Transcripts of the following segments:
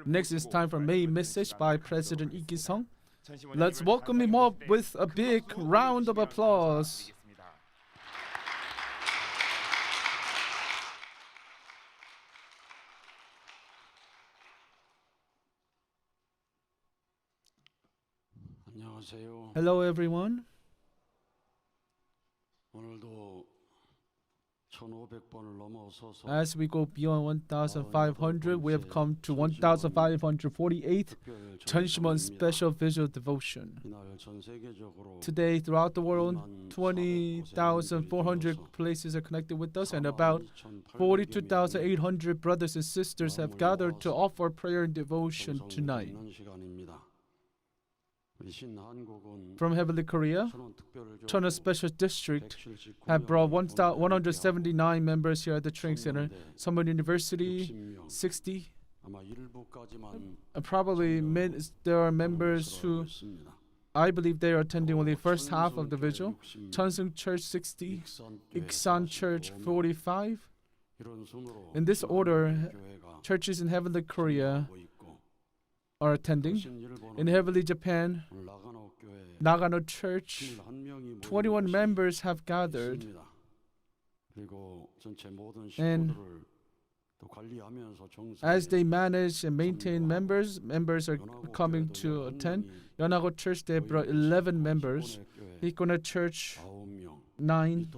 Next, it's time for main message by President Lee Ki-sung. Let's welcome him up with a big round of applause. Hello, everyone. As we go beyond 1,500, we have come to 1,548 Cheonshim Won special visual devotion. Today, throughout the world, 20,400 places are connected with us, and about 42,800 brothers and sisters have gathered to offer prayer and devotion tonight. From Heavenly Korea, Cheonwon Special District have brought 179 members here at the training center. Summer University, 60. Probably there are members who, I believe they are attending only the first half of the vigil. Cheonseung Church, 60. Iksan Church, 45. In this order, churches in Heavenly Korea are attending. In Heavenly Japan, Nagano Church, 21 members have gathered. And as they manage and maintain members are coming to attend. Yonago Church, they brought 11 members. Hikona Church, 9.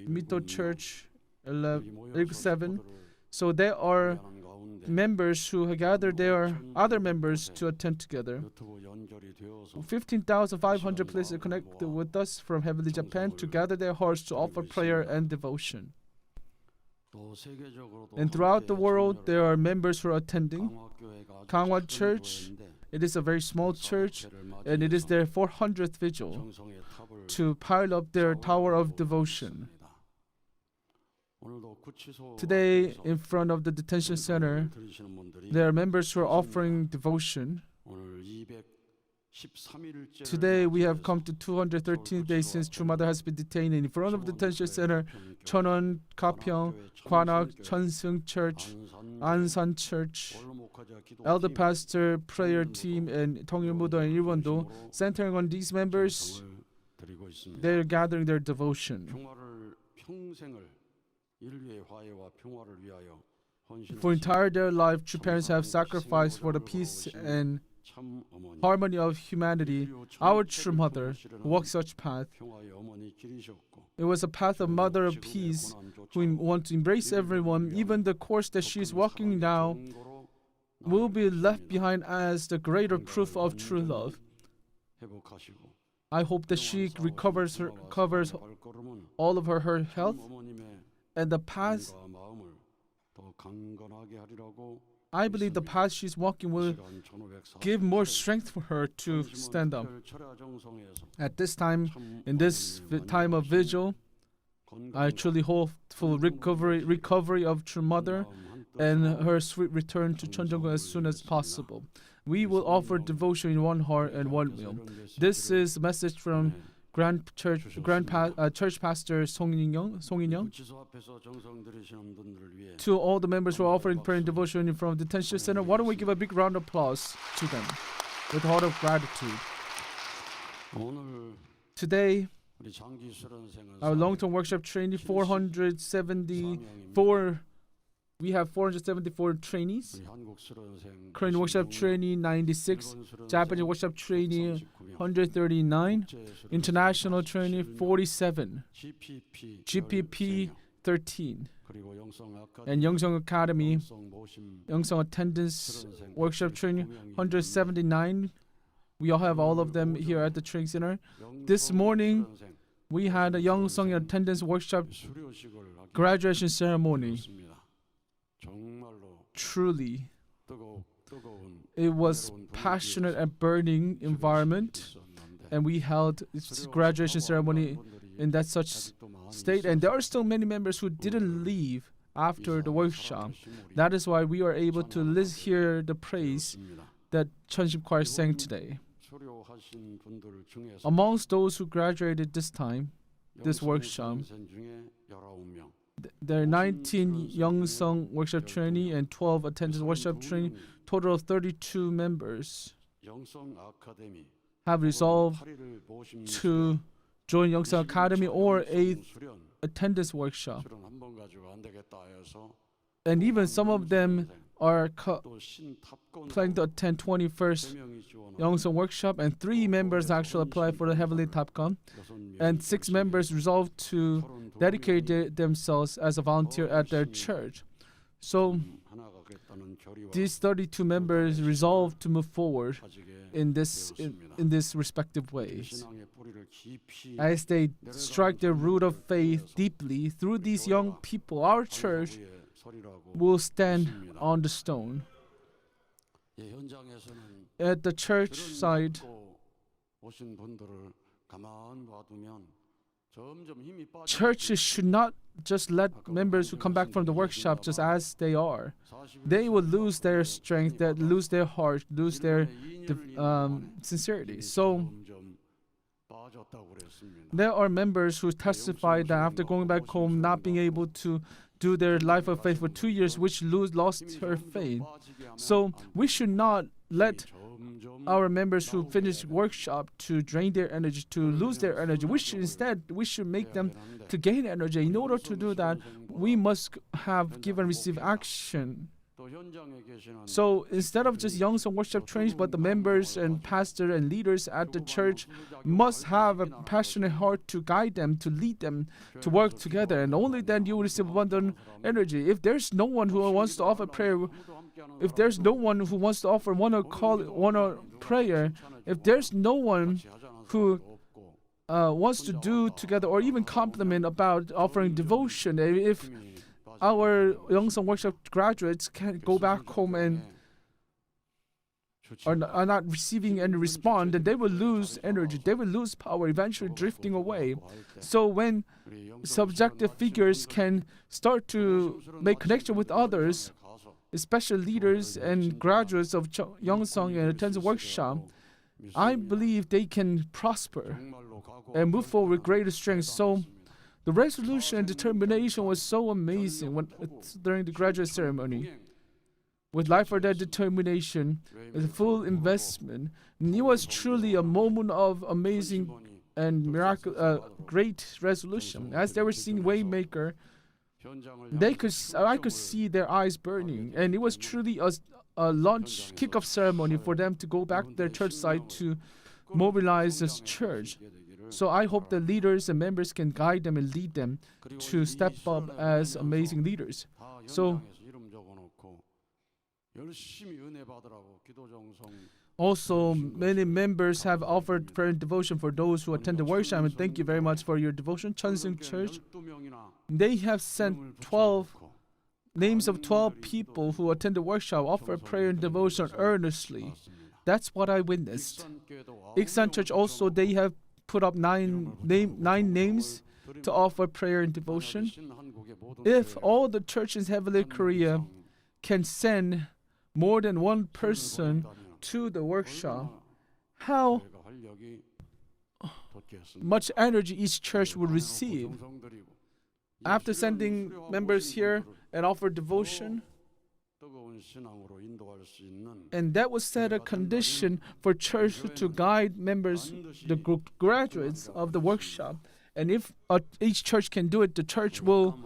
Mito Church, 7. So there are members who have gathered their other members to attend together. 15,500 places connected with us from Heavenly Japan to gather their hearts to offer prayer and devotion. And throughout the world, there are members who are attending. Gangwon Church, it is a very small church, and it is their 400th vigil to pile up their tower of devotion. Today, in front of the detention center, there are members who are offering devotion. Today, we have come to 213 days since True Mother has been detained. In front of the detention center, Cheonwon, Gapyeong, Gwanak, Cheonseung Church, Ansan Church, Elder Pastor, Prayer Team, and Tongyeonmudo and Ilwon-do, centering on these members, they are gathering their devotion. For entire their life, true parents have sacrificed for the peace and harmony of humanity. Our true mother walked such path. It was a path of mother of peace who wants to embrace everyone. Even the course that she is walking now will be left behind as the greater proof of true love. I hope that she covers all of her health, and the path, I believe the path she's walking will give more strength for her to stand up. At this time, in this time of vigil, I truly hope for recovery of True Mother and her sweet return to Cheonjong as soon as possible. We will offer devotion in one heart and one will. This is a message from Church Pastor Song In-young. To all the members who are offering prayer and devotion from the detention center, why don't we give a big round of applause to them with a heart of gratitude. Today, our long-term workshop training, 474. We have 474 trainees. Korean workshop trainee 96, Japanese workshop trainee 139, international trainee 47, GPP 13, and Youngsong Academy, Youngsong attendance workshop training 179. We all have all of them here at the training center. This morning, we had a Youngsong attendance workshop graduation ceremony. Truly, it was passionate and burning environment, and we held this graduation ceremony in that such state. And there are still many members who didn't leave after the workshop. That is why we are able to hear the praise that Cheonshim Choir sang today. Amongst those who graduated this workshop, There are 19 Young Sung workshop trainee and 12 attendance workshop trainee. Total of 32 members have resolved to join Youngsung Academy or 8th attendance workshop. And even some of them are planning to attend 21st Youngsung workshop, and 3 members actually applied for the Heavenly Topcon, and 6 members resolved to dedicate themselves as a volunteer at their church. So these 32 members resolved to move forward in this respective ways. As they strike their root of faith deeply through these young people, our church will stand on the stone. At the church side, churches should not just let members who come back from the workshop just as they are. They will lose their strength, lose their heart, lose their sincerity. So there are members who testified that after going back home, not being able to do their life of faith for 2 years, which lost her faith. So we should not let our members who finish workshop to drain their energy, to lose their energy. Instead we should make them to gain energy. In order to do that, we must have give and receive action. So instead of just young song workshop trainees, but the members and pastor and leaders at the church must have a passionate heart to guide them, to lead them to work together, and only then you will receive abundant energy. If there's no one who wants to offer prayer, if there's no one who wants to offer one prayer, if there's no one who wants to do together or even compliment about offering devotion, if our Youngsung workshop graduates can go back home and are not receiving any response, then they will lose energy, they will lose power, eventually drifting away. So when subjective figures can start to make connection with others, especially leaders and graduates of Youngsung and attend the workshop, I believe they can prosper and move forward with greater strength. So the resolution and determination was so amazing during the graduate ceremony. With life or death determination, with full investment, and it was truly a moment of amazing and great resolution. As they were seeing Waymaker, I could see their eyes burning, and it was truly a launch kickoff ceremony for them to go back to their church site to mobilize this church. So I hope the leaders and members can guide them and lead them to step up as amazing leaders. So also, many members have offered prayer and devotion for those who attend the workshop, and thank you very much for your devotion. Cheonshim Church, they have sent 12 names of 12 people who attend the workshop, offer prayer and devotion earnestly. That's what I witnessed. Iksan Church also, they have put up nine names to offer prayer and devotion. If all the churches in Heavenly Korea can send more than one person to the workshop, how much energy each church will receive. After sending members here and offer devotion, and that was set a condition for church to guide members, the graduates of the workshop. And if each church can do it, the church will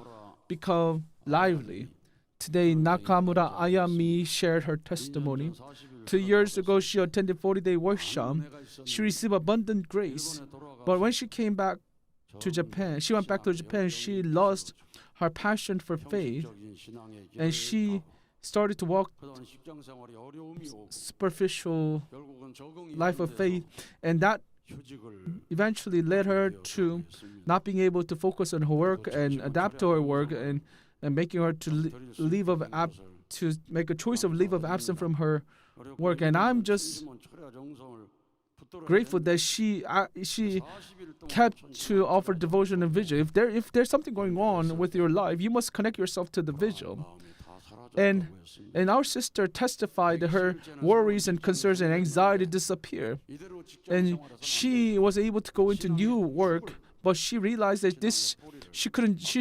become lively. Today, Nakamura Ayami shared her testimony. 2 years ago, she attended 40-day workshop. She received abundant grace. But when she came back to Japan, she lost her passion for faith, and she started to walk superficial life of faith, and that eventually led her to not being able to focus on her work and adapt to her work, and making her to make a choice of leave of absence from her work. And I'm just grateful that she kept to offer devotion and vigil. If there's something going on with your life, you must connect yourself to the vigil. And our sister testified that her worries and concerns and anxiety disappear, and she was able to go into new work but she realized that she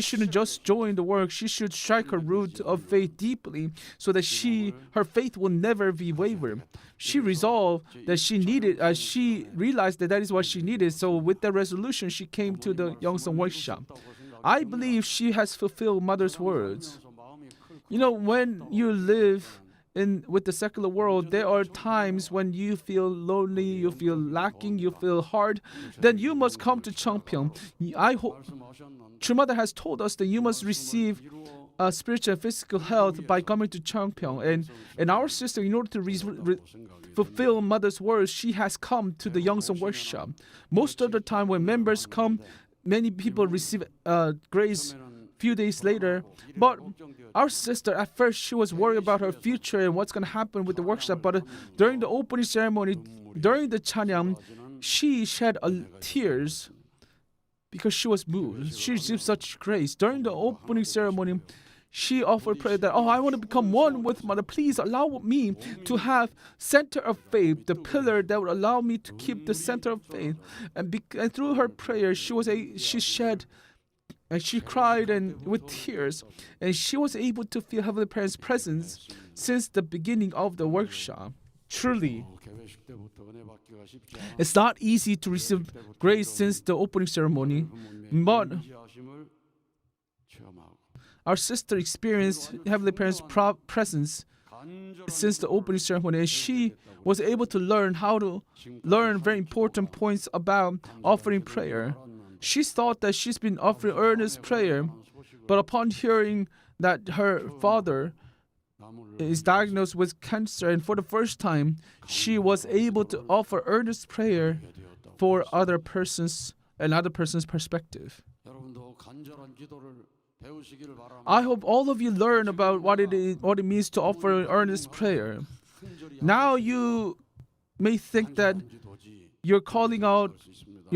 shouldn't just join the work. She should strike her root of faith deeply, so that her faith will never be wavered. She resolved that she realized that is what she needed. So with that resolution, she came to the Yeongseong workshop. I believe she has fulfilled Mother's words. When you live with the secular world, there are times when you feel lonely, you feel lacking, you feel hard. Then you must come to Cheonpyeong. True Mother has told us that you must receive spiritual and physical health by coming to Cheonpyeong. And our sister, in order to fulfill Mother's words, she has come to the Yeongseong workshop. Most of the time when members come, many people receive grace few days later. But our sister, at first, she was worried about her future and what's going to happen with the workshop. But during the opening ceremony, during the Chanyam, she shed tears because she was moved. She received such grace. During the opening ceremony, she offered prayer that, I want to become one with Mother. Please allow me to have center of faith, the pillar that would allow me to keep the center of faith. And through her prayer, she shed and she cried and with tears, and she was able to feel Heavenly Parents' presence since the beginning of the workshop. Truly, it's not easy to receive grace since the opening ceremony, but our sister experienced Heavenly Parents' presence since the opening ceremony, and she was able to learn very important points about offering prayer. She thought that she's been offering earnest prayer, but upon hearing that her father is diagnosed with cancer, and for the first time, she was able to offer earnest prayer for other persons and other person's perspective. I hope all of you learn about what it means to offer earnest prayer. Now you may think that you're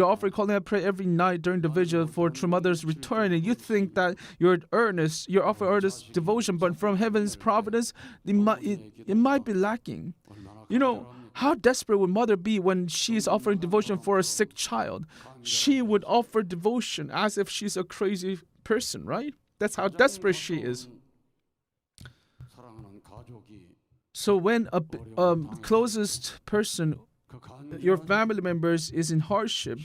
offering calling out prayer every night during the vigil for True Mother's return, and you think that you're offering earnest devotion, but from heaven's providence, it might be lacking. How desperate would Mother be when she's offering devotion for a sick child? She would offer devotion as if she's a crazy person, right? That's how desperate she is. So when a closest person, your family members, is in hardship,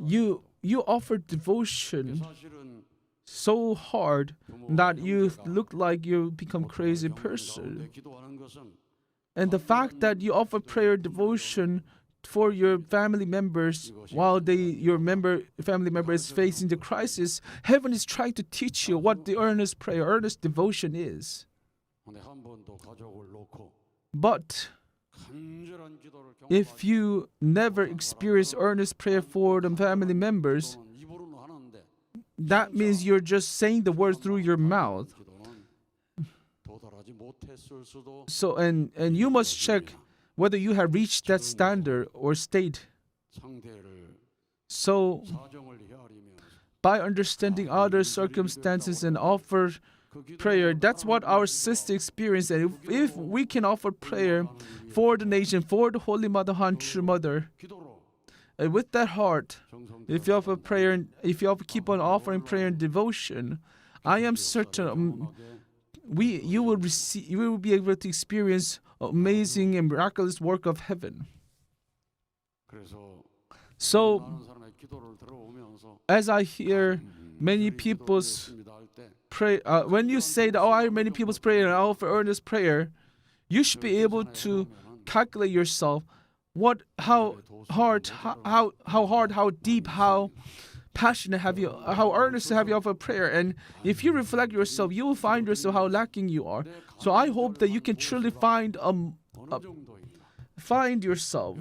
you offer devotion so hard that you look like you become crazy person. And the fact that you offer prayer devotion for your family members while family member is facing the crisis, heaven is trying to teach you what the earnest prayer, earnest devotion is. But if you never experience earnest prayer for the family members, that means you're just saying the words through your mouth. So and you must check whether you have reached that standard or state. So by understanding other circumstances and offer prayer, that's what our sister experienced. And if we can offer prayer for the nation, for the Holy Mother, True Mother, and with that heart, if you keep on offering prayer and devotion, I am certain you will be able to experience amazing and miraculous work of heaven. So, as I hear many people's pray, when you say that, I hear many people's prayer and I offer earnest prayer, you should be able to calculate yourself how hard, how deep, how passionate how earnest have you offered prayer. And if you reflect yourself, you will find yourself how lacking you are. So I hope that you can truly find yourself,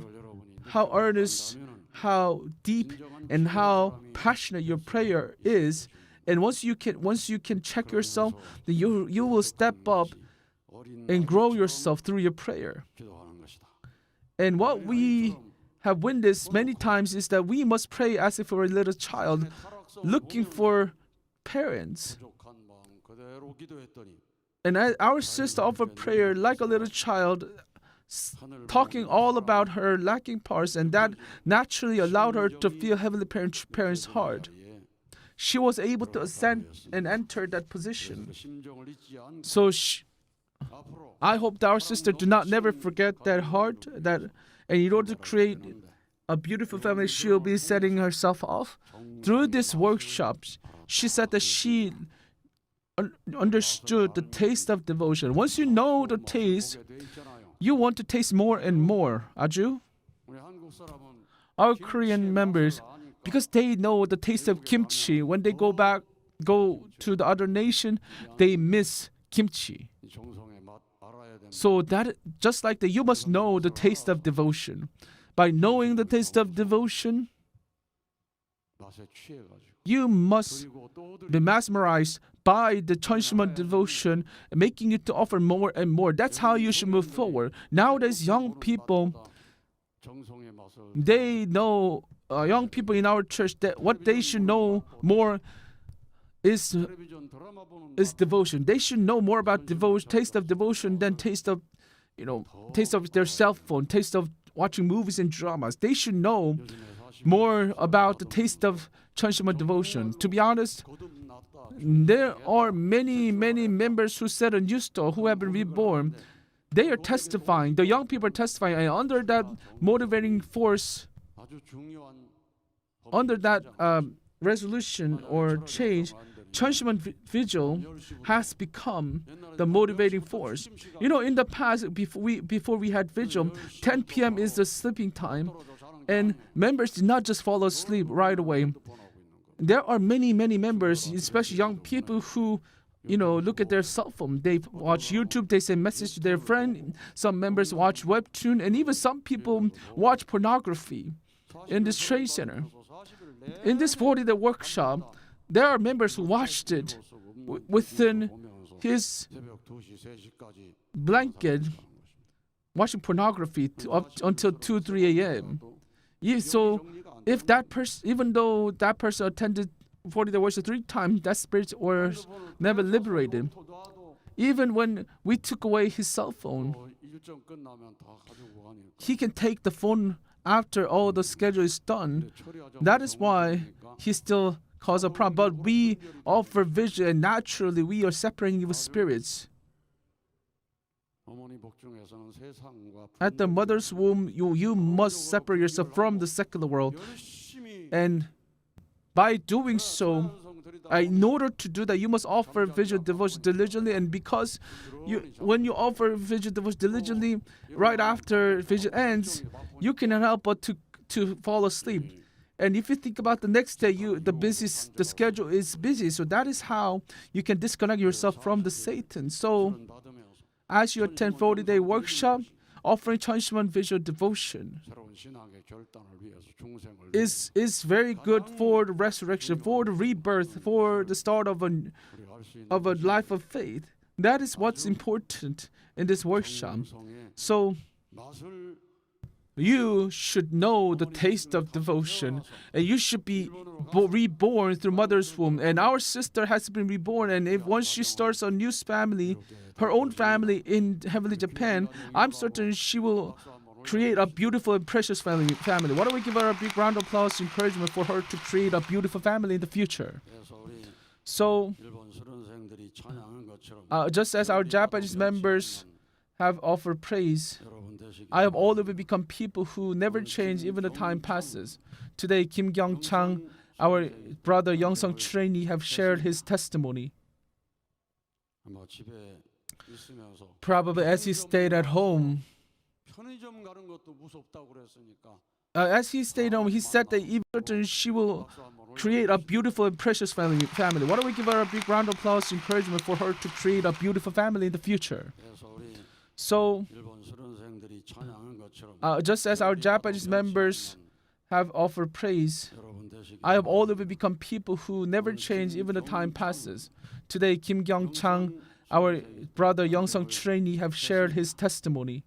how earnest, how deep, and how passionate your prayer is. And once you can check yourself, then you will step up and grow yourself through your prayer. And what we have witnessed many times is that we must pray as if we were a little child, looking for parents. And our sister offered prayer like a little child, talking all about her lacking parts, and that naturally allowed her to feel Heavenly Parent's heart. She was able to ascend and enter that position. So I hope that our sister do not never forget that heart, that, and in order to create a beautiful family, she'll be setting herself off. Through these workshops, she said that she understood the taste of devotion. Once you know the taste, you want to taste more and more. Aju? Our Korean members, because they know the taste of kimchi, when they go to the other nation, they miss kimchi. So that, just like that, you must know the taste of devotion. By knowing the taste of devotion, you must be mesmerized by the Cheonshim Won devotion, making you to offer more and more. That's how you should move forward. Nowadays, young people, they know, young people in our church, that what they should know more is devotion. They should know more about devotion, taste of devotion, than taste of their cell phone, taste of watching movies and dramas. They should know more about the taste of Cheonshim Won devotion. To be honest, there are many members who set a new store who have been reborn. They are testifying. The young people are testifying, and under that motivating force, under that resolution or change, Cheonshim Won Vigil has become the motivating force. In the past, before we had Vigil, 10 p.m. is the sleeping time, and members did not just fall asleep right away. There are many members, especially young people, who look at their cell phone. They watch YouTube, they send message to their friend. Some members watch webtoon, and even some people watch pornography in this trade center. In this 40-day workshop, there are members who watched it within his blanket, watching pornography up until 2-3 a.m. So if that person, even though that person attended 40-day worship 3 times, that spirit was never liberated. Even when we took away his cell phone, he can take the phone after all the schedule is done. That is why he still cause a problem. But we offer vision, and naturally we are separating evil spirits. At the mother's womb, you must separate yourself from the secular world. And by doing so, in order to do that, you must offer visual devotion diligently. And because when you offer visual devotion diligently, right after vigil ends, you cannot help but to fall asleep. And if you think about the next day, the schedule is busy. So that is how you can disconnect yourself from the Satan. So as you attend 40-day workshop, offering Cheonshim Won visual devotion is very good for the resurrection, for the rebirth, for the start of a life of faith. That is what's important in this workshop. So you should know the taste of devotion, and you should be reborn through mother's womb. And our sister has been reborn, and if once she starts a new family, her own family in heavenly Japan, I'm certain she will create a beautiful and precious family. Why don't we give her a big round of applause, encouragement for her to create a beautiful family in the future? So, just as our Japanese members have offered praise, I have all of you become people who never change even the time passes. Today, Kim Kyung-chang, our brother Youngsung trainee, have shared his testimony. Probably as he stayed at home, he said that even she will create a beautiful and precious family. Why don't we give her a big round of applause, encouragement for her to create a beautiful family in the future? So, just as our Japanese members have offered praise, I have all of you become people who never change even the time passes. Today, Kim Kyung-chang, our brother Youngsung trainee, have shared his testimony.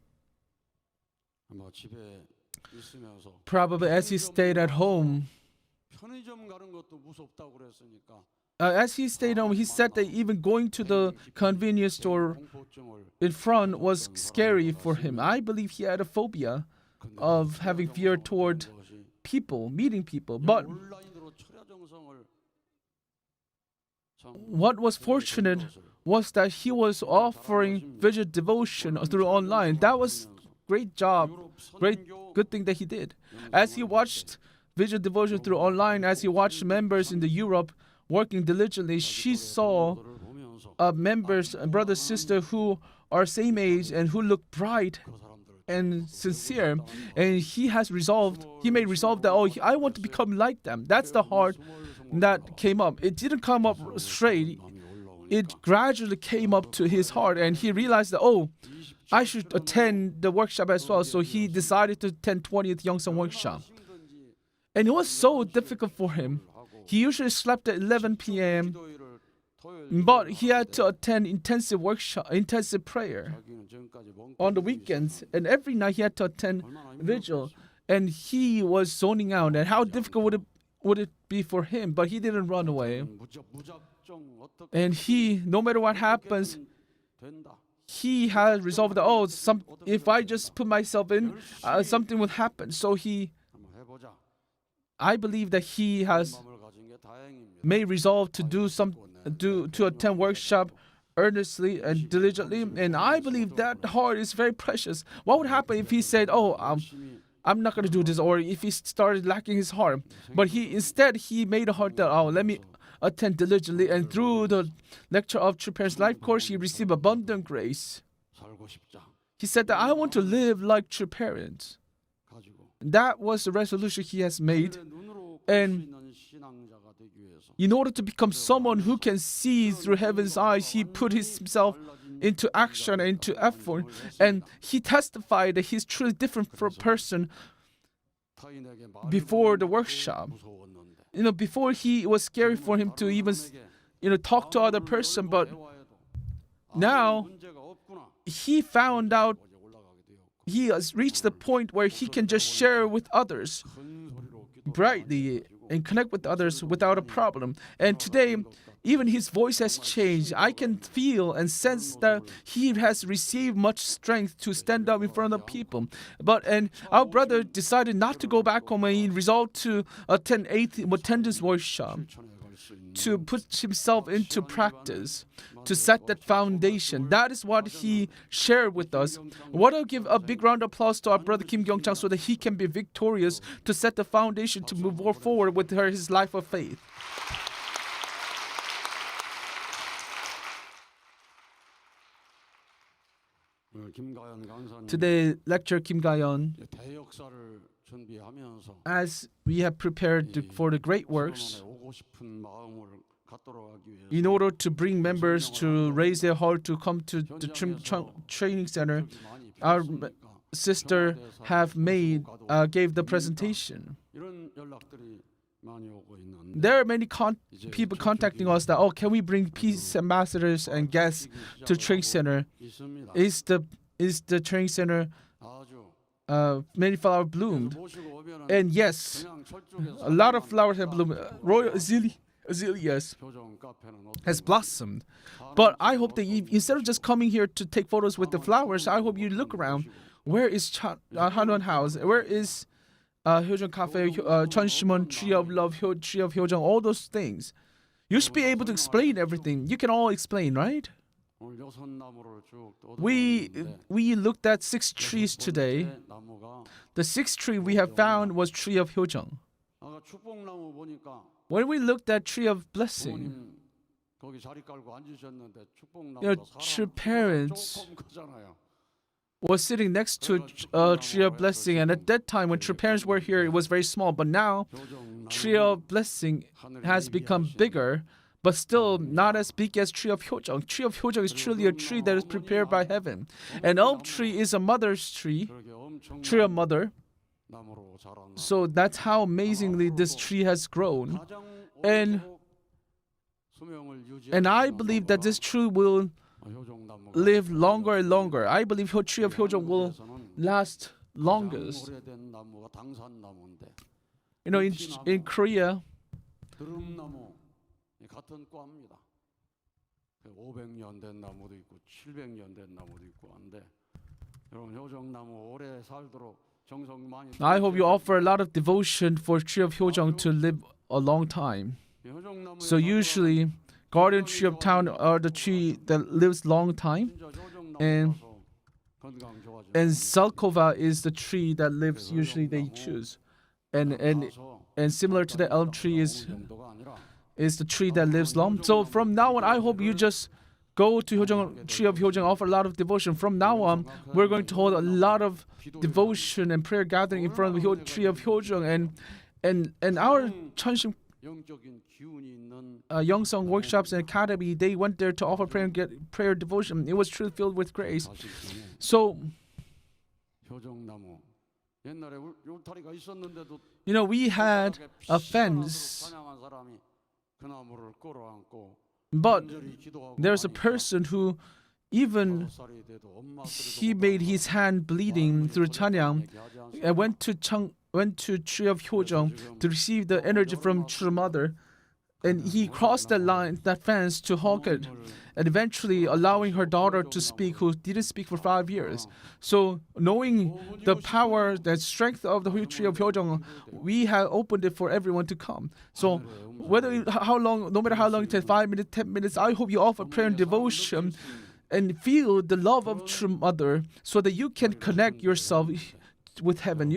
Probably as he stayed at home, as he stayed home, he said that even going to the convenience store in front was scary for him. I believe he had a phobia of having fear toward people, meeting people. But what was fortunate was that he was offering vigil devotion through online. That was great job, good thing that he did. As he watched vigil devotion through online, as he watched members in the Europe working diligently, she saw members and brother sister who are same age and who look bright and sincere, and he made resolve that I want to become like them. That's the heart that came up. It didn't come up straight. It gradually came up to his heart, and he realized that I should attend the workshop as well. So he decided to attend 20th Youngsan workshop, and it was so difficult for him. He usually slept at 11 p.m. But he had to attend intensive prayer on the weekends, and every night he had to attend vigil, and he was zoning out. And how difficult would it be for him? But he didn't run away, and no matter what happens, he had resolved that if I just put myself in, something will happen. So I believe that he has made resolve to attend workshop earnestly and diligently, and I believe that heart is very precious. What would happen if he said, I'm not going to do this, or if he started lacking his heart? But instead he made a heart that, let me attend diligently, and through the lecture of True Parents Life Course, he received abundant grace. He said that I want to live like true parents. That was the resolution he has made, and in order to become someone who can see through heaven's eyes, he put himself into action, into effort, and he testified that he's truly different person before the workshop. Before it was scary for him to even, talk to other person, but now he found out he has reached the point where he can just share with others brightly and connect with others without a problem. And today, even his voice has changed. I can feel and sense that he has received much strength to stand up in front of people. And our brother decided not to go back home, and he resolved to attend attendance workshop, to put himself into practice, to set that foundation. That is what he shared with us. I want to give a big round of applause to our brother Kim Kyung-chang so that he can be victorious, to set the foundation to move forward with his life of faith. Today, lecture Kim Ga-yeon, as we have prepared for the great works, in order to bring members to raise their heart to come to the training center, our sister gave the presentation. There are many people contacting us that, can we bring peace ambassadors and guests to training center? Is the training center many flowers bloomed? And yes, a lot of flowers have bloomed. Royal azaleas has blossomed. But I hope that instead of just coming here to take photos with the flowers, I hope you look around. Where is Hanwon House? Where is Hyojeong Cafe, Cheonshim Won, Tree of Love, Tree of Hyojeong, all those things? You should be able to explain everything. You can all explain, right? We looked at 6 trees today. The 6th tree we have found was Tree of Hyojeong. When we looked at Tree of Blessing, true parents was sitting next to Tree of Blessing, and at that time when true parents were here, it was very small. But now, Tree of Blessing has become bigger, but still not as big as Tree of Hyojeong. Tree of Hyojeong is truly a tree that is prepared by heaven. And Elm Tree is a mother's tree, Tree of Mother. So that's how amazingly this tree has grown. And I believe that this tree will live longer and longer. I believe Tree of Hyojeong will last longest. In Korea, 같은 과입니다. 500년 된 나무도 있고 700년 된 나무도 있고 한데 여러분 효정나무 오래 살도록 정성 많이. I hope you offer a lot of devotion for tree of Hyojong to live a long time. So usually, guardian tree of town are the tree that lives long time, and Salkova is the tree that lives usually they choose, and similar to the elm tree is the tree that lives long. So from now on, I hope you just go to Hyojong, tree of Hyojong, offer a lot of devotion. From now on, we're going to hold a lot of devotion and prayer gathering in front of the tree of Hyojong, and our Cheonshim Youngsong workshops and academy, they went there to offer prayer and get prayer devotion. It was truly filled with grace. So, we had a fence, but there's a person who even he made his hand bleeding through Chanyang and went to tree of Hyojong to receive the energy from True Mother, and he crossed that fence to hug it, and eventually allowing her daughter to speak, who didn't speak for 5 years. So knowing the power, the strength of the tree of Hyojong, we have opened it for everyone to come. So no matter how long it takes, 5 minutes, 10 minutes, I hope you offer prayer and devotion and feel the love of True Mother, so that you can connect yourself with heaven.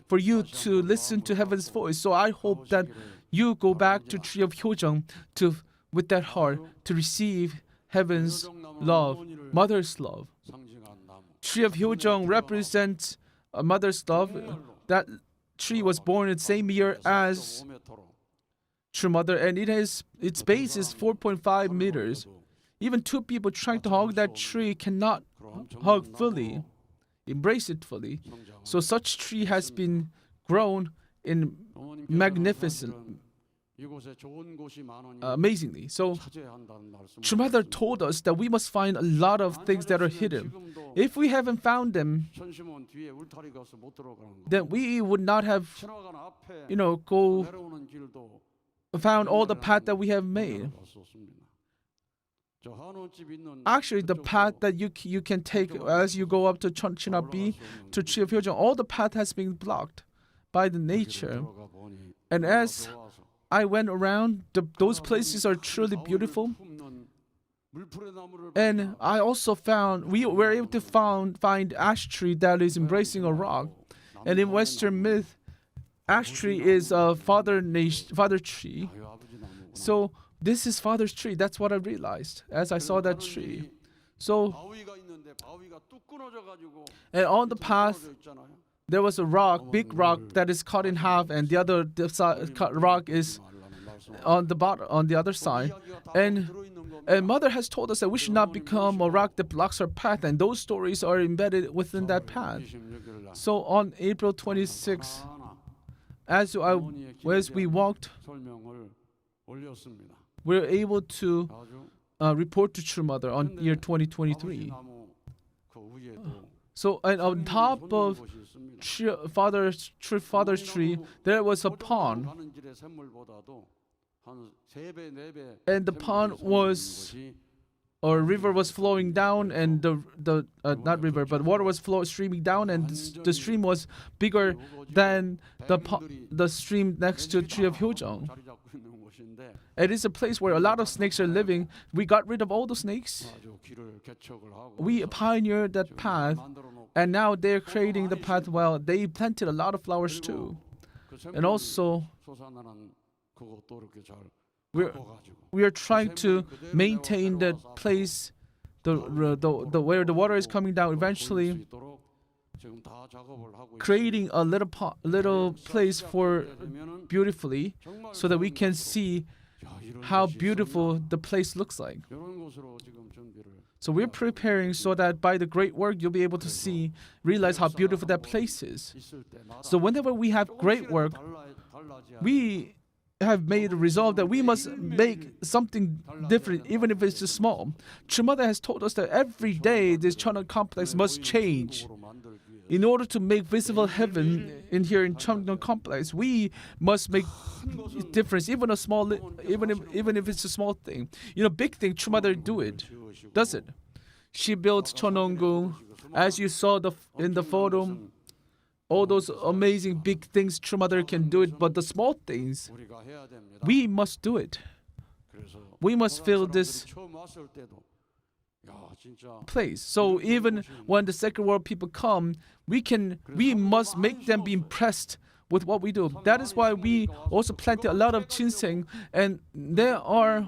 For you to listen to heaven's voice. So I hope that you go back to tree of Hyojong with that heart to receive heaven's love, mother's love. Tree of Hyojong represents a mother's love. That tree was born in the same year as True Mother, and its base is 4.5 meters. Even two people trying to hug that tree cannot hug fully, embrace it fully. So such tree has been grown in magnificent, amazingly. So True Mother told us that we must find a lot of things that are hidden. If we haven't found them, then we would not have, found all the path that we have made. Actually, the path that you can take as you go up to Cheonshim to Tree of Hyojong, all the path has been blocked by the nature. And as I went around, those places are truly beautiful. And I also we were able to find ash tree that is embracing a rock. And in Western myth, ash tree is a father tree. So this is father's tree. That's what I realized as I saw that tree. So, and on the path, there was a big rock that is cut in half, and the other rock is on the other side. And Mother has told us that we should not become a rock that blocks our path, and those stories are embedded within that path. So on April 26th, as we walked, we were able to report to True Mother on year 2023. So, and on top of father's tree, there was a pond. And the pond river was flowing down, and not river, but water was streaming down, and the stream was bigger than the stream next to Tree of Hyojong. It is a place where a lot of snakes are living. We got rid of all the snakes. We pioneered that path, and now they're creating the path well. They planted a lot of flowers too. And also, we are trying to maintain that place, where the water is coming down. Eventually, creating a little place for beautifully, so that we can see how beautiful the place looks like. So we're preparing so that by the great work you'll be able to realize how beautiful that place is. So whenever we have great work, we have made a resolve that we must make something different, even if it's just small. True Mother has told us that every day this Cheonam complex must change. in order to make visible heaven in here in Cheonshim complex, we must make difference, even a small, even if it's a small thing. Big thing, True Mother does it. She built Cheononggung, as you saw in the photo. All those amazing big things, True Mother can do it, but the small things, we must do it. We must fill this place. So even when the second world people come, we must make them be impressed with what we do. That is why we also planted a lot of ginseng, and there are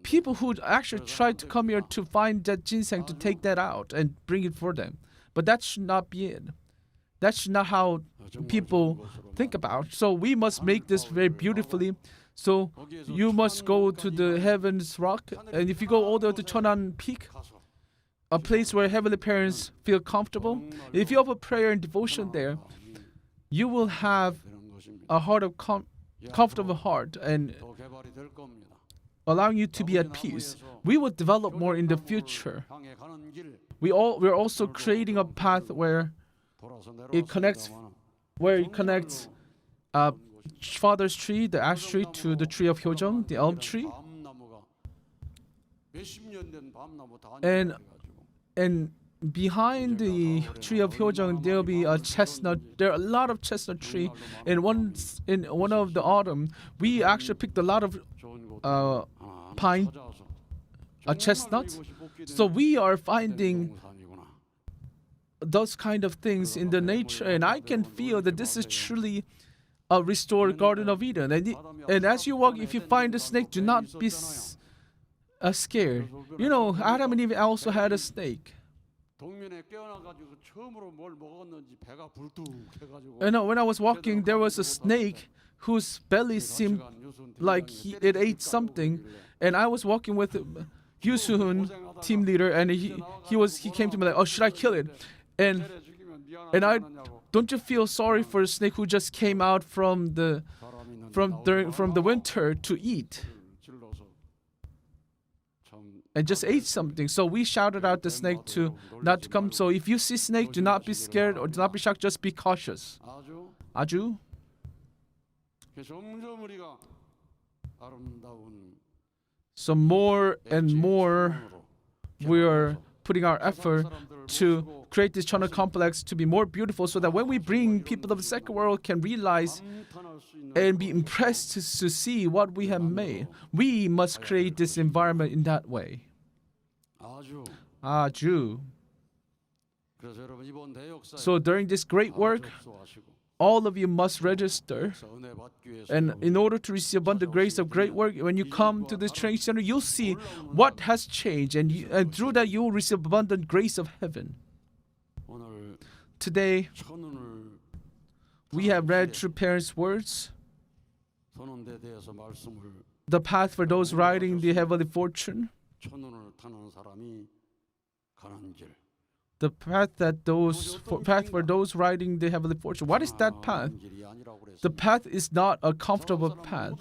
people who actually try to come here to find that ginseng to take that out and bring it for them. But that should not be it. That's not how people think about. So we must make this very beautifully. So you must go to the Heavens Rock, and if you go all the way to Cheonan Peak, a place where heavenly parents feel comfortable, if you have a prayer and devotion there, you will have a heart of comfortable heart and allowing you to be at peace. We will develop more in the future. We're also creating a path where it connects Father's tree, the ash tree, to the tree of Hyojeong, the elm tree. And behind the tree of Hyojeong, there'll be a chestnut. There are a lot of chestnut tree. In one of the autumn, we actually picked a lot of pine, chestnuts. So we are finding those kind of things in the nature, and I can feel that this is truly a restored Garden of Eden. And as you walk, if you find a snake, do not be scared. Adam and Eve also had a snake. When I was walking, there was a snake whose belly seemed like it ate something, and I was walking with Yoo Soo-hoon, team leader, and he came to me like, "Oh, should I kill it?" And don't you feel sorry for a snake who just came out from the winter to eat and just ate something? So we shouted out the snake to not to come. So if you see snake, do not be scared or do not be shocked. Just be cautious. 아주. So more and more, we are putting our effort to create this Cheonshim complex to be more beautiful, so that when we bring people of the second world can realize and be impressed to see what we have made. We must create this environment in that way. 아주. So during this great work, all of you must register, and in order to receive abundant grace of great work, when you come to this training center, you'll see what has changed, and through that you will receive abundant grace of heaven. Today, we have read True Parents' words, the path for those riding the heavenly fortune, the path for those riding the heavenly fortune. What is that path? The path is not a comfortable path.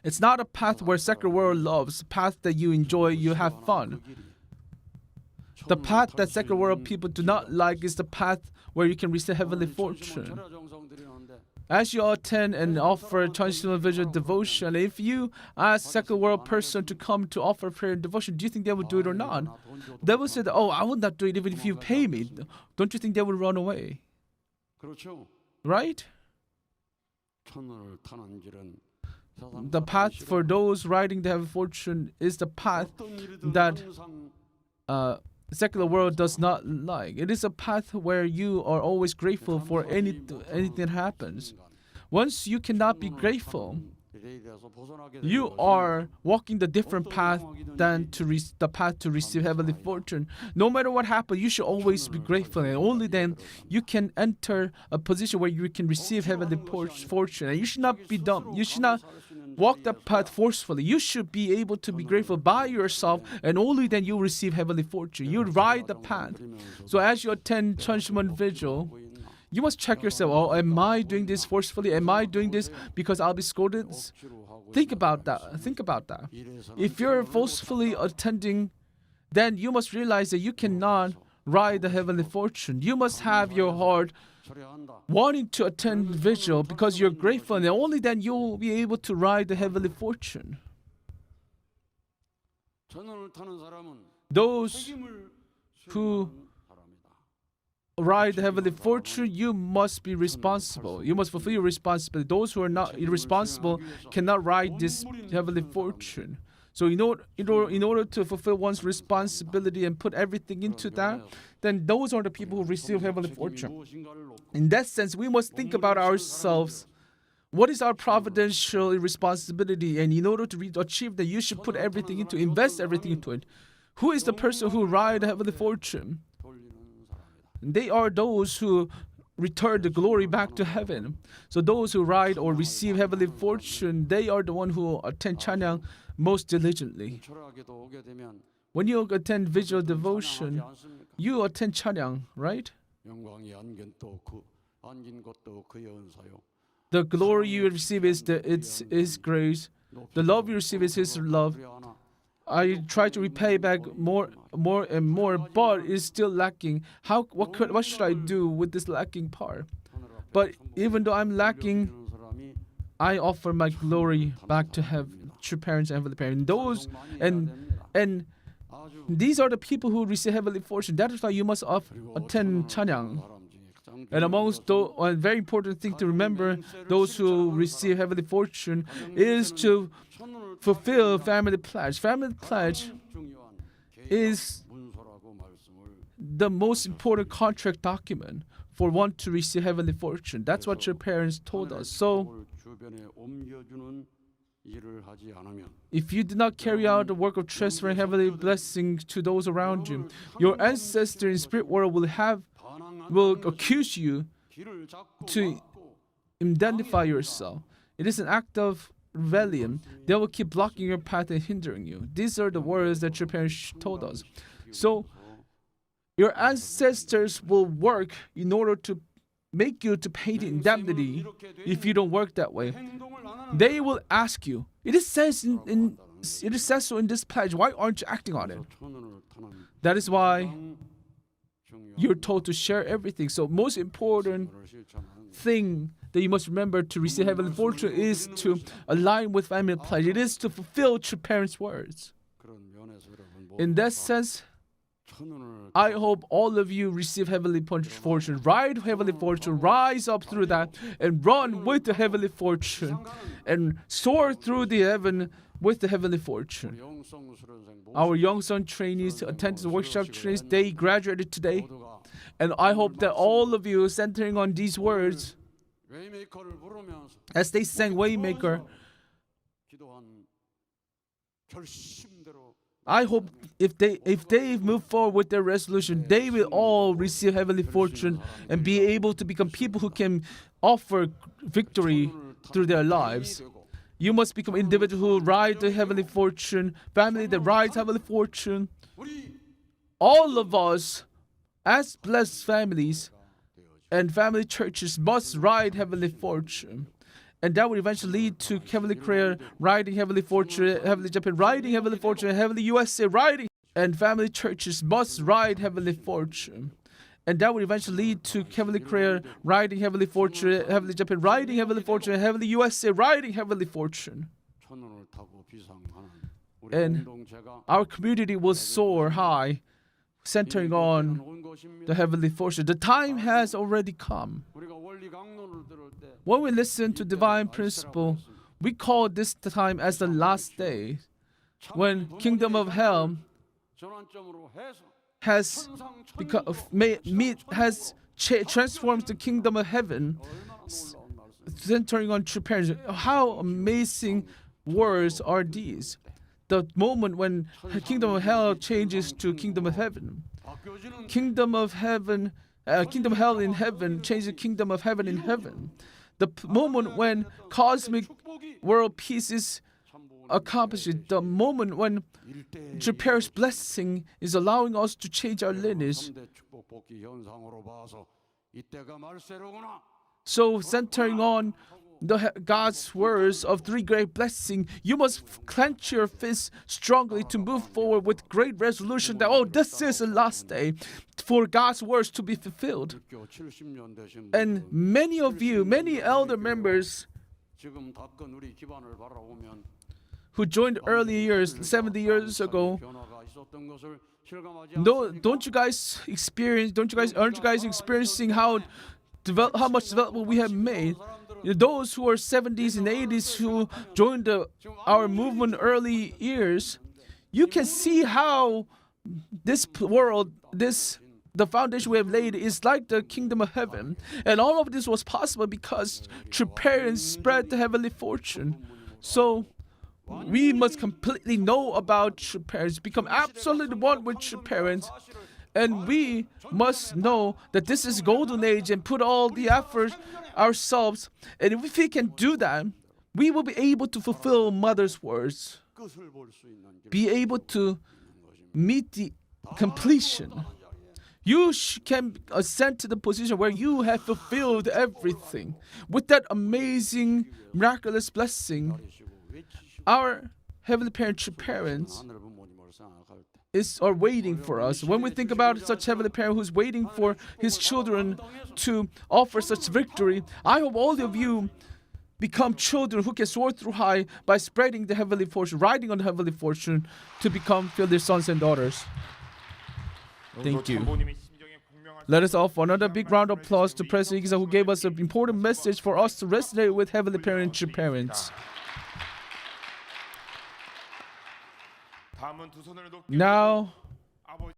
It's not a path where secular world loves, a path that you enjoy, you have fun. The path that secular world people do not like is the path where you can receive heavenly fortune. As you attend and offer Cheonshim Vision devotion, if you ask secular world person to come to offer prayer and devotion, do you think they would do it or not? They will say, "Oh, I would not do it even if you pay me." Don't you think they would run away? Right? The path for those riding the heavenly fortune is the path that secular world does not like. It is a path where you are always grateful for anything that happens. Once you cannot be grateful, you are walking the different path than the path to receive heavenly fortune. No matter what happens, you should always be grateful, and only then you can enter a position where you can receive heavenly fortune. And you should not be dumb. You should not walk that path forcefully. You should be able to be grateful by yourself, and only then you receive heavenly fortune. You ride the path. So as you attend Cheonshim Won vigil, you must check yourself. Oh, am I doing this forcefully? Am I doing this because I'll be scolded? Think about that. If you're forcefully attending then you must realize that you cannot ride the heavenly fortune. You must have your heart wanting to attend vigil because you're grateful, and only then you'll be able to ride the heavenly fortune. Those who ride the heavenly fortune, you must be responsible. You must fulfill your responsibility. Those who are not irresponsible cannot ride this heavenly fortune. So in order to fulfill one's responsibility and put everything into that, then those are the people who receive heavenly fortune. In that sense, we must think about ourselves. What is our providential responsibility? And in order to achieve that, you should put everything into, invest everything into it. Who is the person who ride the heavenly fortune? They are those who return the glory back to heaven. So those who ride or receive heavenly fortune, they are the one who attend 찬양 most diligently. When you attend visual devotion, you attend 찬양, right? The glory you receive is His grace. The love you receive is His love. I try to repay back more and more, but it's still lacking. What should I do with this lacking part? But even though I'm lacking, I offer my glory back to heaven, true parents and heavenly parents. And these are the people who receive heavenly fortune. That is why you must attend 찬양. And amongst those, one very important thing to remember, those who receive heavenly fortune, is to fulfill family pledge. Family pledge is the most important contract document for one to receive heavenly fortune. That's what your parents told us. So, if you do not carry out the work of transferring heavenly blessings to those around you, your ancestor in spirit world will accuse you to identify yourself. It is an act of rebellion. They will keep blocking your path and hindering you. These are the words that your parents told us. So, your ancestors will work in order to make you to pay the indemnity if you don't work that way. They will ask you. It is said so in this pledge. Why aren't you acting on it? That is why you're told to share everything. So most important thing that you must remember to receive heavenly fortune is to align with family pledge. It is to fulfill true parents' words. In that sense, I hope all of you receive heavenly fortune, ride heavenly fortune, rise up through that, and run with the heavenly fortune, and soar through the heaven with the heavenly fortune. Our young son trainees attended the workshop trainings. They graduated today. And I hope that all of you, centering on these words, as they sang Waymaker, I hope if they move forward with their resolution, they will all receive heavenly fortune and be able to become people who can offer victory through their lives. You must become individuals who ride the heavenly fortune, family that rides heavenly fortune. All of us, as blessed families and family churches, must ride heavenly fortune. And that will eventually lead to Heavenly Korea riding heavenly fortune, Heavenly Japan riding heavenly fortune, Heavenly USA riding. And family churches must ride heavenly fortune. And that will eventually lead to Heavenly Korea riding heavenly fortune, Heavenly Japan riding heavenly fortune, Heavenly USA riding heavenly fortune. And our community will soar high, centering on the heavenly fortune. The time has already come. When we listen to divine principle, we call this time as the last day, when kingdom of hell has transformed the kingdom of heaven, centering on true parents. How amazing words are these? The moment when the kingdom of hell changes to kingdom of heaven. Kingdom of hell in heaven changes the kingdom of heaven in heaven. The moment when cosmic world peace is accomplished, the moment when Japan's blessing is allowing us to change our lineage. So centering on God's words of three great blessings, you must clench your fist strongly to move forward with great resolution that, oh, this is the last day for God's words to be fulfilled. 6개월 70년 되신 And 분들은 many of you, many elder members 지금 답건 우리 기반을 바라보면 who joined early years, 70 years ago, 변화가 있었던 것을 실감하지 no, 않습니까? aren't you guys experiencing how much development we have made? Those who are 70s and 80s who joined our movement early years, you can see how this world, the foundation we have laid is like the kingdom of heaven. And all of this was possible because true parents spread the heavenly fortune. So we must completely know about true parents, become absolutely one with true parents. And we must know that this is golden age and put all the effort ourselves. And if we can do that, we will be able to fulfill mother's words, 끝을 볼 수 있는 길. be able to meet the completion. You can ascend to the position where you have fulfilled everything. With that amazing, miraculous blessing, our heavenly parents, 하늘 부모님을 생각할 때 are waiting for us. When we think about such heavenly parent who's waiting for his children to offer such victory, I hope all of you become children who can soar through high by spreading the heavenly fortune, riding on the heavenly fortune to become their sons and daughters. Thank you. Let us offer another big round of applause to President Igiza, who gave us an important message for us to resonate with heavenly parents and parents. Now,